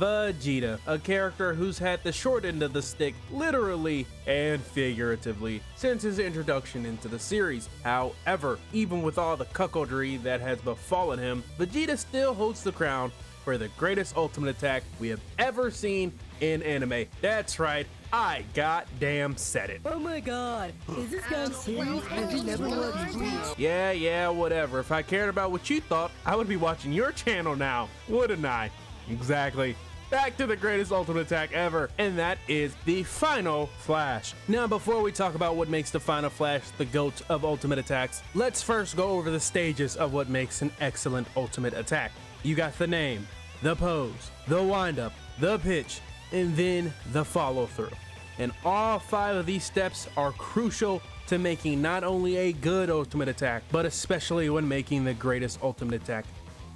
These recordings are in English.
Vegeta, a character who's had the short end of the stick literally and figuratively since his introduction into the series. However, even with all the cuckoldry that has befallen him, Vegeta still holds the crown for the greatest ultimate attack we have ever seen in anime. That's right, I goddamn said it. Oh my god, is this guy serious? Has he never watched Bleach? Yeah, whatever. If I cared about what you thought, I would be watching your channel now, wouldn't I? Exactly. Back to the greatest ultimate attack ever, and that is the Final Flash. Now, before we talk about what makes the Final Flash the GOAT of ultimate attacks, let's first go over the stages of what makes an excellent ultimate attack. You got the name, the pose, the windup, the pitch, and then the follow through. And all 5 of these steps are crucial to making not only a good ultimate attack, but especially when making the greatest ultimate attack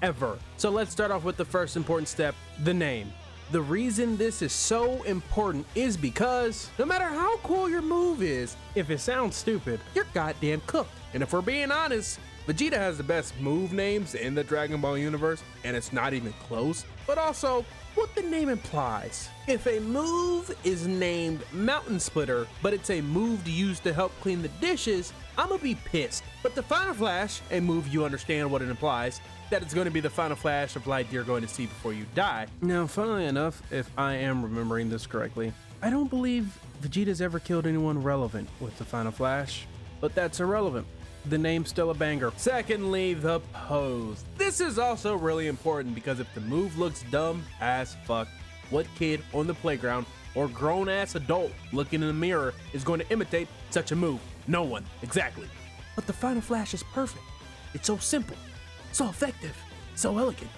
ever. So let's start off with the first important step, the name. The reason this is so important is because no matter how cool your move is, if it sounds stupid, you're goddamn cooked. And if we're being honest, Vegeta has the best move names in the Dragon Ball universe, and it's not even close. But also, what the name implies. If a move is named Mountain Splitter, but it's a move used to help clean the dishes, I'ma be pissed. But the Final Flash, a move you understand what it implies, that it's going to be the final flash of light you're going to see before you die. Now, funnily enough, if I am remembering this correctly, I don't believe Vegeta's ever killed anyone relevant with the Final Flash, but that's irrelevant. The name's still a banger. Secondly, the pose. This is also really important because if the move looks dumb as fuck, what kid on the playground or grown-ass adult looking in the mirror is going to imitate such a move? No one, exactly. But the Final Flash is perfect. It's so simple, so effective, so elegant.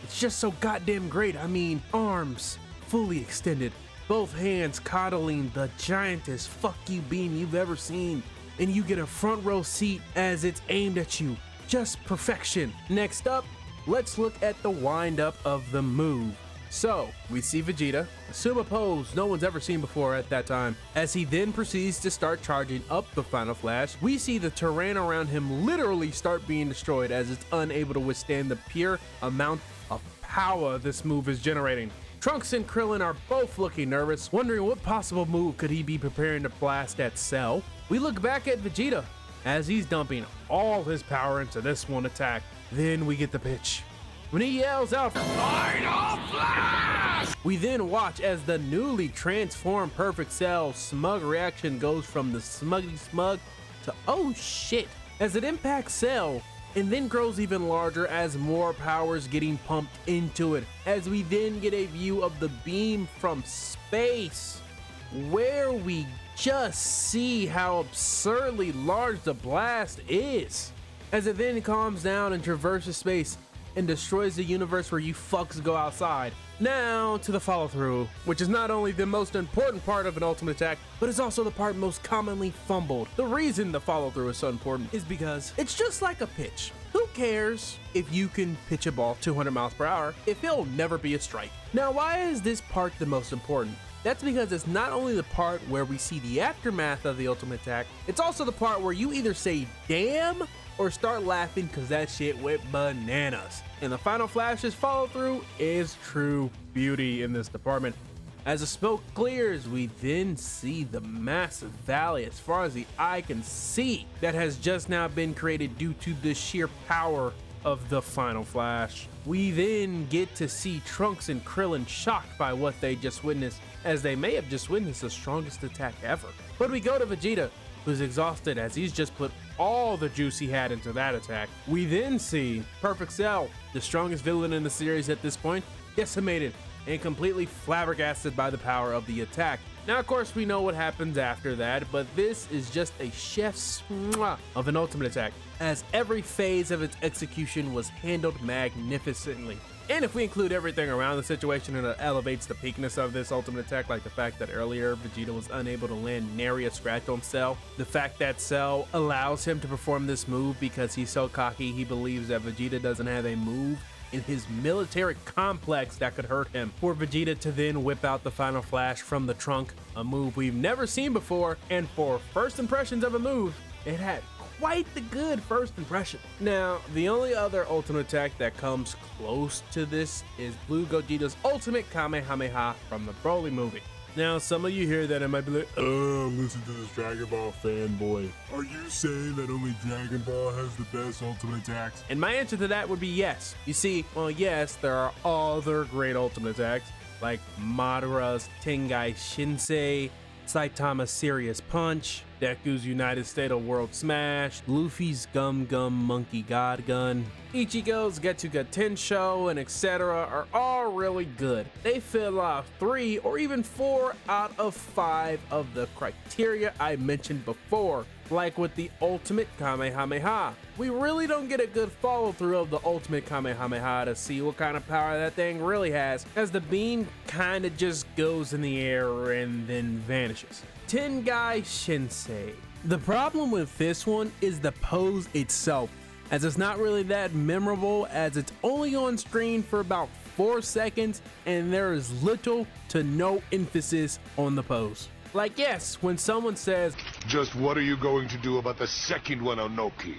It's just so goddamn great. I mean, arms fully extended, both hands coddling the giantest fuck you beam you've ever seen, and you get a front row seat as it's aimed at you. Just perfection. Next up, let's look at the wind up of the move. So, we see Vegeta assume a pose no one's ever seen before at that time. As he then proceeds to start charging up the Final Flash, we see the terrain around him literally start being destroyed as it's unable to withstand the pure amount of power this move is generating. Trunks and Krillin are both looking nervous, wondering what possible move could he be preparing to blast at Cell. We look back at Vegeta as he's dumping all his power into this one attack. Then we get the pitch. When he yells out, "Final Flash!" we then watch as the newly transformed Perfect Cell's smug reaction goes from the smuggy smug to oh shit as it impacts Cell, and then grows even larger as more power is getting pumped into it, as we then get a view of the beam from space, where we just see how absurdly large the blast is, as it then calms down and traverses space and destroys the universe where you fucks go outside. Now to the follow through, which is not only the most important part of an ultimate attack, but is also the part most commonly fumbled. The reason the follow through is so important is because it's just like a pitch. Who cares if you can pitch a ball 200 miles per hour if it'll never be a strike? Now, why is this part the most important? That's because it's not only the part where we see the aftermath of the ultimate attack, it's also the part where you either say damn or start laughing because that shit went bananas. And the Final Flash's follow through is true beauty in this department. As the smoke clears, we then see the massive valley as far as the eye can see that has just now been created due to the sheer power of the Final Flash. We then get to see Trunks and Krillin shocked by what they just witnessed, as they may have just witnessed the strongest attack ever. But we go to Vegeta, who's exhausted as he's just put all the juice he had into that attack. We then see Perfect Cell, the strongest villain in the series at this point, decimated and completely flabbergasted by the power of the attack. Now, of course, we know what happens after that, but this is just a chef's mwah of an ultimate attack, as every phase of its execution was handled magnificently. And if we include everything around the situation, it elevates the peakness of this ultimate attack, like the fact that earlier Vegeta was unable to land nary a scratch on Cell. The fact that Cell allows him to perform this move because he's so cocky he believes that Vegeta doesn't have a move in his military complex that could hurt him. For Vegeta to then whip out the Final Flash from the trunk, a move we've never seen before, and for first impressions of a move, it had quite the good first impression. Now, the only other ultimate attack that comes close to this is Blue Gogeta's ultimate Kamehameha from the Broly movie. Now, some of you hear that and might be like, oh, listen to this Dragon Ball fanboy. Are you saying that only Dragon Ball has the best ultimate attacks? And my answer to that would be yes. You see, well, yes, there are other great ultimate attacks, like Madara's Tengai Shinsei, Saitama's Serious Punch, Deku's United State of World Smash, Luffy's Gum Gum Monkey God Gun, Ichigo's Getsuga Tensho, and etc. are all really good. They fill off 3 or even 4 out of 5 of the criteria I mentioned before. Like with the ultimate Kamehameha. We really don't get a good follow through of the ultimate Kamehameha to see what kind of power that thing really has, as the beam kinda just goes in the air and then vanishes. Tengai Shinsei. The problem with this one is the pose itself, as it's not really that memorable, as it's only on screen for about 4 seconds and there is little to no emphasis on the pose. Like, yes, when someone says, just what are you going to do about the second one, Onoki?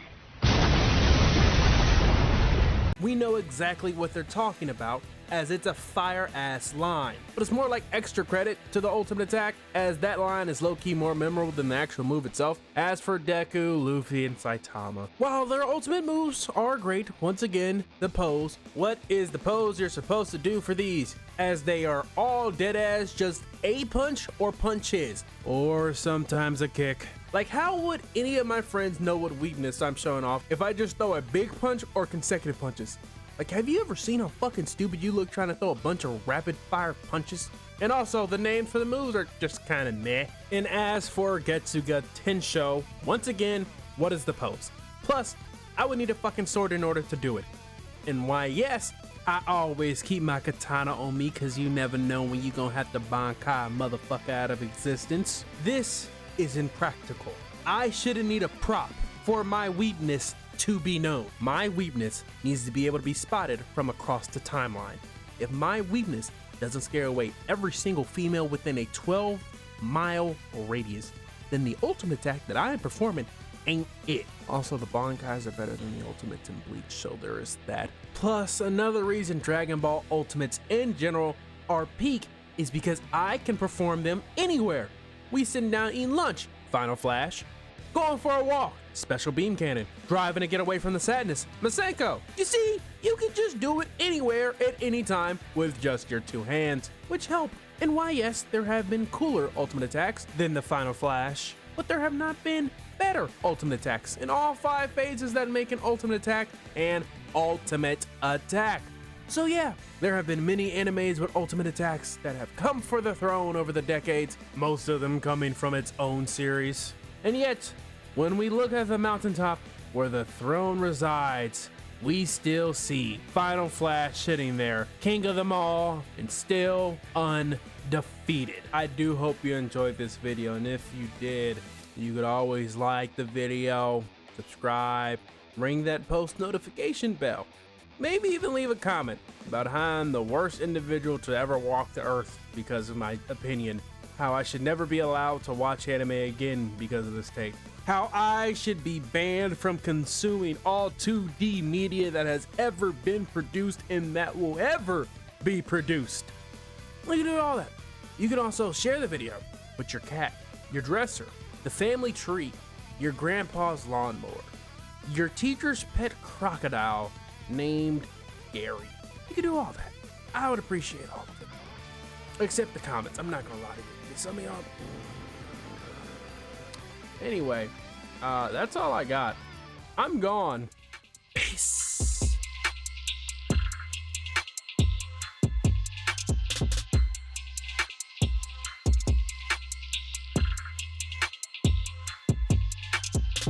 we know exactly what they're talking about, as it's a fire ass line. But it's more like extra credit to the ultimate attack, as that line is low-key more memorable than the actual move itself. As for Deku, Luffy, and Saitama, while their ultimate moves are great, once again, the pose. What is the pose you're supposed to do for these? As they are all dead ass just a punch or punches, or sometimes a kick. Like, how would any of my friends know what weakness I'm showing off if I just throw a big punch or consecutive punches? Like, have you ever seen how fucking stupid you look trying to throw a bunch of rapid fire punches? And also, the names for the moves are just kind of meh. And as for Getsuga Tensho, once again, what is the pose? Plus, I would need a fucking sword in order to do it. And why, yes, I always keep my katana on me, cause you never know when you gonna have to bankai a motherfucker out of existence. This is impractical. I shouldn't need a prop for my weakness to be known. My weakness needs to be able to be spotted from across the timeline. If my weakness doesn't scare away every single female within a 12-mile radius, then the ultimate attack that I am performing ain't it. Also, the Bankais are better than the Ultimates in Bleach, so there is that. Plus, another reason Dragon Ball Ultimates in general are peak is because I can perform them anywhere. We sitting down eating lunch, Final Flash. Going for a walk, Special Beam Cannon. Driving to get away from the sadness, Masenko. You see, you can just do it anywhere at any time with just your 2 hands, which help. And why, yes, there have been cooler ultimate attacks than the Final Flash, but there have not been better ultimate attacks in all 5 phases that make an ultimate attack an ultimate attack. So yeah, there have been many animes with ultimate attacks that have come for the throne over the decades, most of them coming from its own series. And yet, when we look at the mountaintop where the throne resides, we still see Final Flash sitting there, king of them all, and still undefeated. I do hope you enjoyed this video, and if you did, you could always like the video, subscribe, ring that post notification bell. Maybe even leave a comment about how I'm the worst individual to ever walk the earth because of my opinion. How I should never be allowed to watch anime again because of this take. How I should be banned from consuming all 2D media that has ever been produced and that will ever be produced. You can do all that. You can also share the video with your cat, your dresser, the family tree, your grandpa's lawnmower, your teacher's pet crocodile named Gary. You can do all that. I would appreciate all of it. Except the comments. I'm not gonna lie to you. Some of y'all. Anyway, that's all I got. I'm gone. Peace.